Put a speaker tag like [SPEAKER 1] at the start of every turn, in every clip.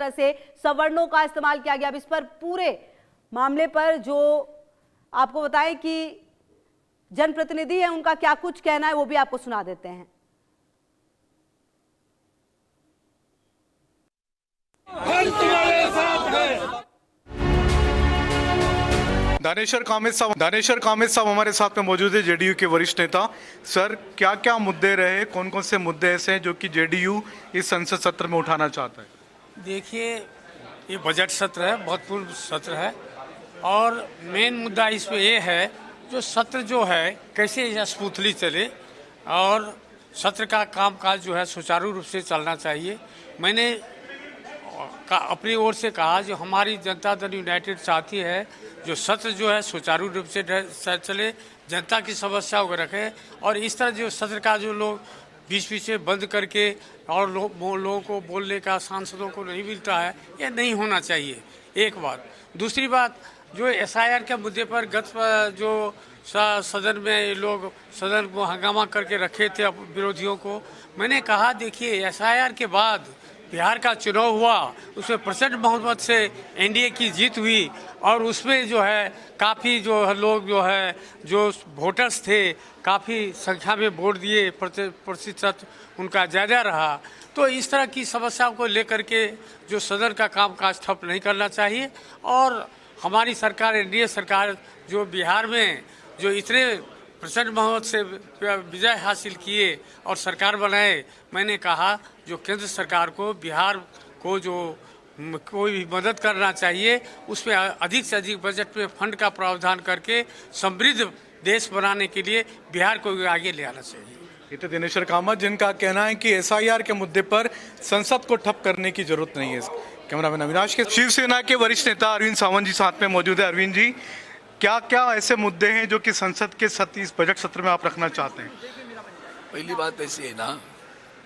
[SPEAKER 1] तरह से सवर्णों का इस्तेमाल किया गया। अब इस पर पूरे मामले पर जो आपको बताएं कि जनप्रतिनिधि है उनका क्या कुछ कहना है वो भी आपको सुना देते हैं।
[SPEAKER 2] दानेश्वर कामिद साहब हमारे साथ में मौजूद है, जेडीयू के वरिष्ठ नेता। सर, क्या क्या मुद्दे रहे, कौन कौन से मुद्दे ऐसे हैं जो कि जेडीयू इस संसद सत्र में उठाना चाहता है?
[SPEAKER 3] देखिए, ये बजट सत्र है, बहुत पूर्व सत्र है और मेन मुद्दा इसमें ये है जो सत्र जो है कैसे स्मूथली चले और सत्र का कामकाज जो है सुचारू रूप से चलना चाहिए। मैंने अपनी ओर से कहा जो हमारी जनता दल यूनाइटेड चाहती है जो सत्र जो है सुचारू रूप से चले, जनता की समस्याओं को रखे और इस तरह जो सत्र का जो लोग बीच बीच में बंद करके और लोगों को बोलने का सांसदों को नहीं मिलता है, ये नहीं होना चाहिए। एक बात। दूसरी बात, जो एसआईआर के मुद्दे पर जो सदन में लोग सदन को हंगामा करके रखे थे विरोधियों को, मैंने कहा देखिए एसआईआर के बाद बिहार का चुनाव हुआ, उसमें प्रचंड बहुमत से एनडीए की जीत हुई और उसमें जो है काफ़ी जो लोग जो है जो वोटर्स थे काफ़ी संख्या में वोट दिए, प्रतिशत उनका ज़्यादा रहा। तो इस तरह की समस्याओं को लेकर के जो सदन का कामकाज ठप नहीं करना चाहिए और हमारी सरकार एनडीए सरकार जो बिहार में जो इतने प्रचंड बहुमत से विजय हासिल किए और सरकार बनाए, मैंने कहा जो केंद्र सरकार को बिहार को जो कोई भी मदद करना चाहिए उसमें अधिक से अधिक बजट में फंड का प्रावधान करके समृद्ध देश बनाने के लिए बिहार को आगे ले आना चाहिए।
[SPEAKER 2] ये तो दिनेश्वर कामत जिनका कहना है कि एसआईआर के मुद्दे पर संसद को ठप करने की जरूरत नहीं है। कैमरामैन अविनाश के शिवसेना के वरिष्ठ नेता अरविंद सावंत जी साथ में मौजूद है। अरविंद जी, क्या क्या ऐसे मुद्दे हैं जो कि संसद के इस बजट सत्र में आप रखना चाहते हैं?
[SPEAKER 4] पहली बात ऐसी है ना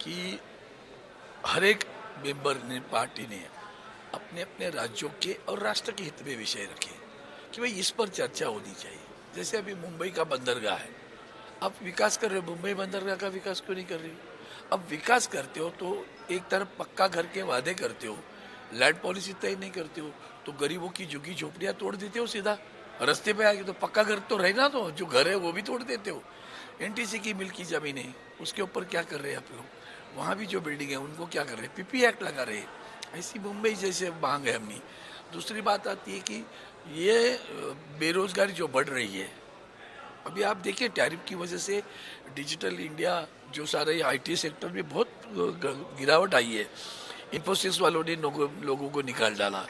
[SPEAKER 4] कि हर एक मेंबर ने पार्टी ने अपने अपने राज्यों के और राष्ट्र के हित में विषय रखे कि भाई इस पर चर्चा होनी चाहिए। जैसे अभी मुंबई का बंदरगाह है, आप विकास कर रहे हो, मुंबई बंदरगाह का विकास क्यों नहीं कर रहे हो? अब विकास करते हो तो एक तरफ पक्का घर के वादे करते हो, लैंड पॉलिसी तय नहीं करते हो, तो गरीबों की झुग्गी झोपड़ियाँ तोड़ देते हो, सीधा रास्ते पे आके तो पक्का घर तो रहे ना, तो जो घर है वो भी तोड़ देते हो। एनटीसी की मिल्क की जमीन है उसके ऊपर क्या कर रहे हैं आप लोग? वहाँ भी जो बिल्डिंग है उनको क्या कर रहे हैं? पीपी एक्ट लगा रहे हैं। ऐसी मुंबई जैसे मांग है अपनी। दूसरी बात आती है कि ये बेरोजगारी जो बढ़ रही है, अभी आप देखिए टैरिफ की वजह से डिजिटल इंडिया जो सारे IT सेक्टर में बहुत गिरावट आई है। इन्फोसिस वालों ने लोगों को निकाल डाला,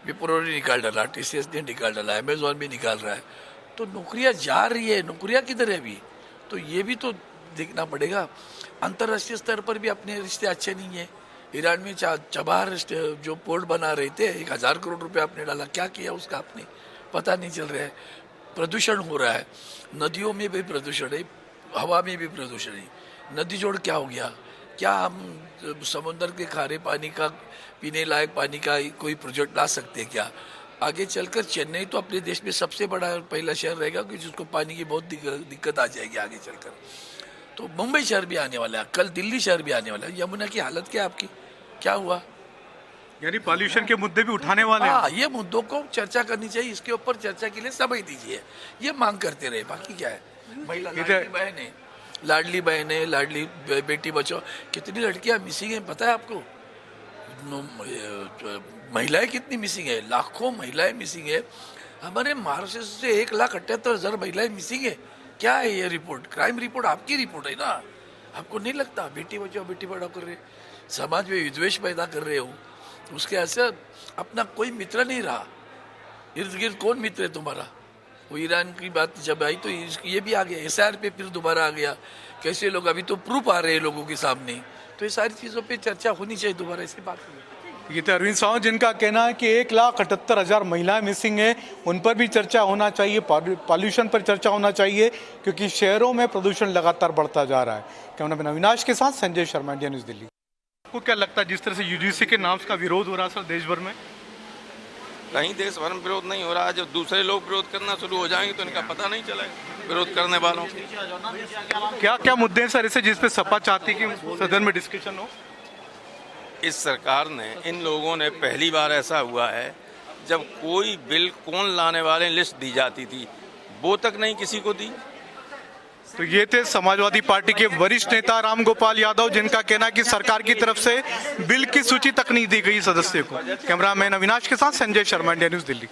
[SPEAKER 4] विप्रो ने निकाल डाला, TCS ने निकाल डाला, अमेजोन भी निकाल रहा है। तो नौकरियां जा रही है, नौकरियां किधर है अभी? तो ये भी तो देखना पड़ेगा। अंतर्राष्ट्रीय स्तर पर भी अपने रिश्ते अच्छे नहीं है। ईरान में चबार जो पोर्ट बना रहे थे 1000 करोड़ रुपए आपने डाला, क्या किया उसका आपने? पता नहीं चल रहा है। प्रदूषण हो रहा है, नदियों में भी प्रदूषण है, हवा में भी प्रदूषण है। नदी जोड़ क्या हो गया? क्या हम समुद्र के खारे पानी का, पीने लायक पानी का कोई प्रोजेक्ट ला सकते हैं क्या? आगे चलकर चेन्नई तो अपने देश में सबसे बड़ा पहला शहर रहेगा कि जिसको पानी की बहुत दिक्कत आ जाएगी आगे चलकर। तो मुंबई शहर भी आने वाला है, कल दिल्ली शहर भी आने वाला है। यमुना की हालत क्या आपकी? क्या हुआ?
[SPEAKER 2] यानी पॉल्यूशन के मुद्दे भी उठाने वाले हैं।
[SPEAKER 4] हाँ, ये मुद्दों को चर्चा करनी चाहिए, इसके ऊपर चर्चा के लिए समय दीजिए, ये मांग करते रहे, बाकी क्या है? महिला लाडली बहन है, लाडली बेटी बचाओ, कितनी लड़कियां मिसिंग है पता है आपको? महिलाएं कितनी मिसिंग है, लाखों महिलाएं मिसिंग है। हमारे महाराष्ट्र से 1,78,000 महिलाएं मिसिंग है। क्या है ये रिपोर्ट? क्राइम रिपोर्ट आपकी रिपोर्ट है ना? आपको नहीं लगता? बेटी बचाओ बेटी पढ़ाओ कर रहे, समाज में विद्वेष पैदा कर रहे हो, उसके असर अपना कोई मित्र नहीं रहा। इर्द गिर्द कौन मित्र है तुम्हारा? वो ईरान की बात जब आई तो ये भी आ गया, SIR पे फिर दोबारा आ गया। कैसे लोग, अभी तो प्रूफ आ रहे हैं लोगों के सामने। तो ये सारी चीज़ों पे चर्चा होनी चाहिए दोबारा, ऐसी बात नहीं।
[SPEAKER 2] ये तो अरविंद सावंत जिनका कहना है कि 1,78,000 महिलाएं मिसिंग है, उन पर भी चर्चा होना चाहिए, पॉल्यूशन पर चर्चा होना चाहिए क्योंकि शहरों में प्रदूषण लगातार बढ़ता जा रहा है। कैमरामैन अविनाश के साथ संजय शर्मा, इंडिया न्यूज़ दिल्ली। आपको क्या लगता है जिस तरह से UGC के नाम का विरोध हो रहा है सर देश भर में?
[SPEAKER 5] कहीं देश भर में विरोध नहीं हो रहा है। जब दूसरे लोग विरोध करना शुरू हो जाएंगे तो इनका पता नहीं चलेगा विरोध करने वालों को।
[SPEAKER 2] क्या क्या मुद्दे हैं सर ऐसे जिस पे सपा चाहती कि सदन में डिस्कशन हो?
[SPEAKER 5] इस सरकार ने, इन लोगों ने पहली बार ऐसा हुआ है जब कोई बिल कौन लाने वाले लिस्ट दी जाती थी वो तक नहीं किसी को दी।
[SPEAKER 2] तो ये थे समाजवादी पार्टी के वरिष्ठ नेता राम गोपाल यादव, जिनका कहना है कि सरकार की तरफ से बिल की सूची तक नहीं दी गई सदस्य को। कैमरामैन अविनाश के साथ संजय शर्मा, इंडिया न्यूज, दिल्ली।